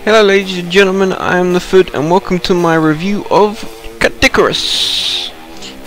Hello ladies and gentlemen, I am the Food and welcome to my review of Caddicarus.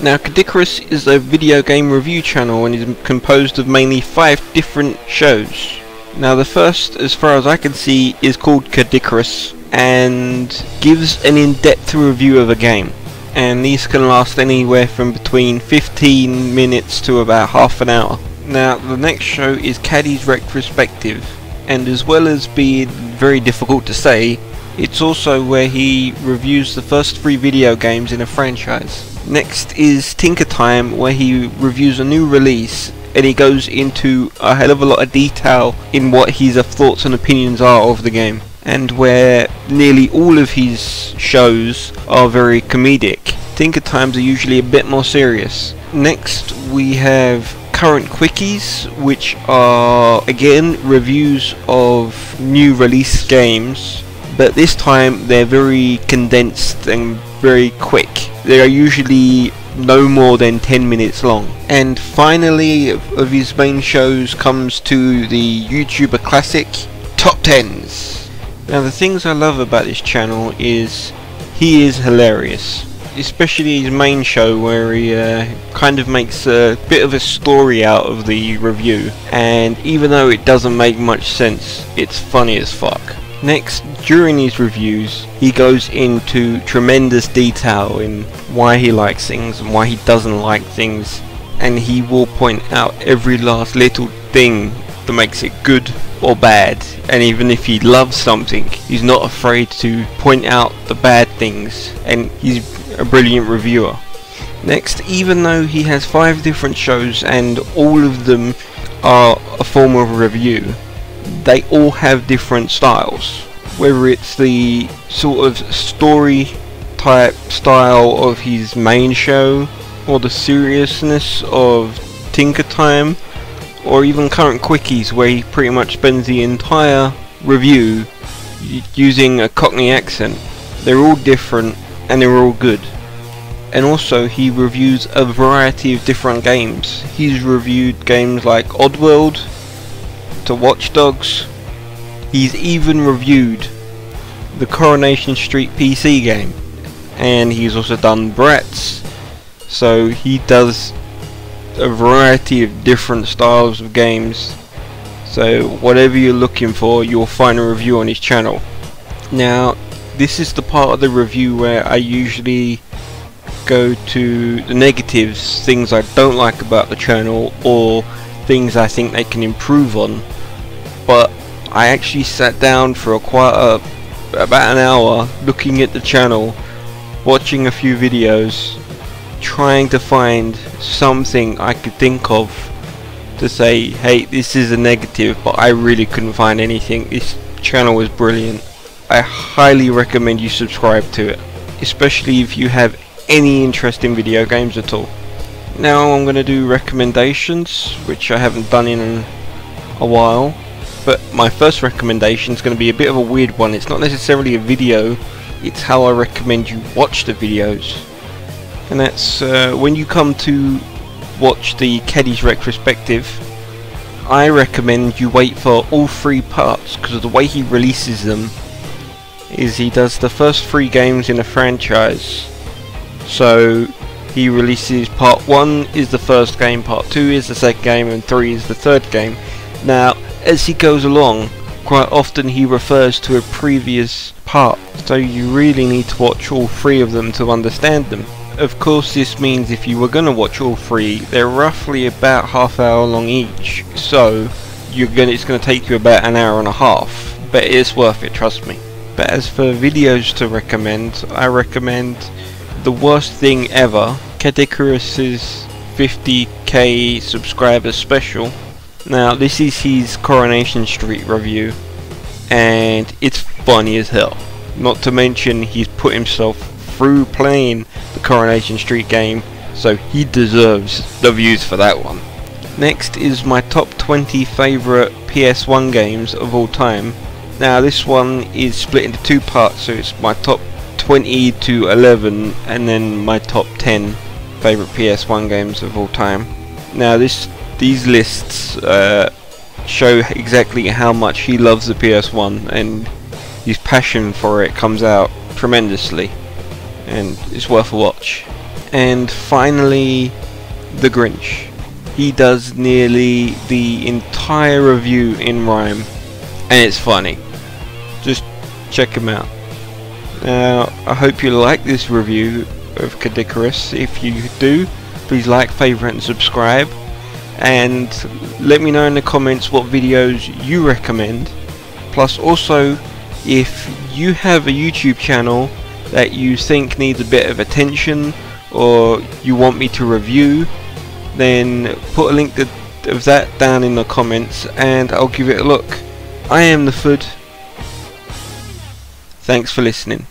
Now Caddicarus is a video game review channel and is composed of mainly 5 different shows. Now the first, as far as I can see, is called Caddicarus and gives an in-depth review of a game. And these can last anywhere from between 15 minutes to about half an hour. Now the next show is Caddy's Retrospective, and as well as being very difficult to say, it's also where he reviews the first 3 video games in a franchise. Next is Tinker Time, where he reviews a new release and he goes into a hell of a lot of detail in what his thoughts and opinions are of the game, and where nearly all of his shows are very comedic. Tinker Times are usually a bit more serious. Next we have Current Quickies, which are again reviews of new release games, but this time they're very condensed and very quick. They are usually no more than 10 minutes long. And finally, of his main shows comes to the YouTuber classic Top 10s. Now the things I love about this channel is he is hilarious, especially his main show where he kind of makes a bit of a story out of the review, and even though it doesn't make much sense, it's funny as fuck. Next, during his reviews, he goes into tremendous detail in why he likes things and why he doesn't like things, and he will point out every last little thing that makes it good or bad. And even if he loves something, he's not afraid to point out the bad things, and he's a brilliant reviewer. Next, even though he has 5 different shows and all of them are a form of review, they all have different styles. Whether it's the sort of story type style of his main show, or the seriousness of Tinker Time, or even Current Quickies, where he pretty much spends the entire review using a Cockney accent. They're all different and they're all good. And also he reviews a variety of different games. He's reviewed games like Oddworld to Watch Dogs. He's even reviewed the Coronation Street PC game, and he's also done Bratz. So he does a variety of different styles of games, so whatever you're looking for, you'll find a review on his channel. Now this is the part of the review where I usually go to the negatives, things I don't like about the channel or things I think they can improve on. But I actually sat down for about an hour looking at the channel, watching a few videos, trying to find something I could think of to say, hey, this is a negative, but I really couldn't find anything. This channel is brilliant. I highly recommend you subscribe to it, especially if you have any interest in video games at all. Now I'm going to do recommendations, which I haven't done in a while, but my first recommendation is going to be a bit of a weird one. It's not necessarily a video, it's how I recommend you watch the videos. And that's when you come to watch the Caddy's Retrospective, I recommend you wait for all 3 parts, because the way he releases them is he does the first 3 games in a franchise. So he releases part 1 is the first game, part 2 is the second game, and 3 is the third game. Now as he goes along, quite often he refers to a previous part, so you really need to watch all 3 of them to understand them. Of course this means if you were going to watch all 3, they're roughly about half-hour long each, so it's going to take you about an hour and a half, but it's worth it, trust me. But as for videos to recommend, I recommend The Worst Thing Ever, Caddicarus' 50k subscriber special. Now this is his Coronation Street review, and it's funny as hell. Not to mention he's put himself through playing the Coronation Street game, so he deserves the views for that one. Next is my top 20 favourite PS1 games of all time. Now this one is split into 2 parts, so it's my top 20 to 11 and then my top 10 favourite PS1 games of all time. Now these lists show exactly how much he loves the PS1, and his passion for it comes out tremendously, and it's worth a watch. And finally, the Grinch. He does nearly the entire review in rhyme, and it's funny. Just check him out. Now, I hope you like this review of Caddicarus. If you do, please like, favourite and subscribe, and let me know in the comments what videos you recommend. Plus also, if you have a YouTube channel that you think needs a bit of attention or you want me to review, then put a link of that down in the comments and I'll give it a look. I am the Food. Thanks for listening.